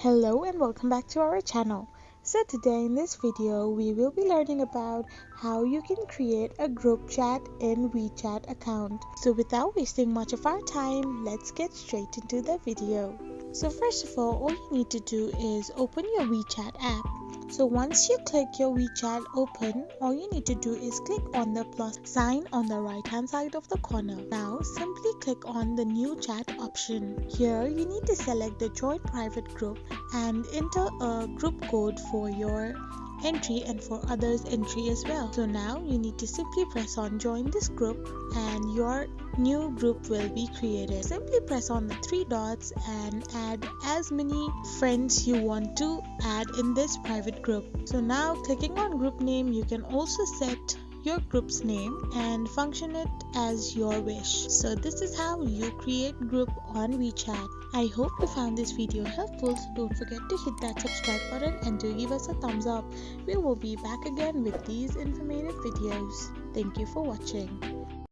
Hello and welcome back to our channel. So today in this video we will be learning about how you can create a group chat in WeChat account. So without wasting much of our time, let's get straight into the video. So first of all you need to do is open your WeChat app. So once you click your WeChat open, all you need to do is click on the plus sign on the right hand side of the corner. Now simply click on the new chat option. Here you need to select the join private group and enter a group code for your entry and for others entry as well. So now you need to simply press on join this group and your new group will be created. Simply press on the three dots and add as many friends you want to add in this private group. So now clicking on group name, you can also set your group's name and function it as your wish. So this is how you create group on WeChat. I hope you found this video helpful, so don't forget to hit that subscribe button and do give us a thumbs up. We will be back again with these informative videos. Thank you for watching.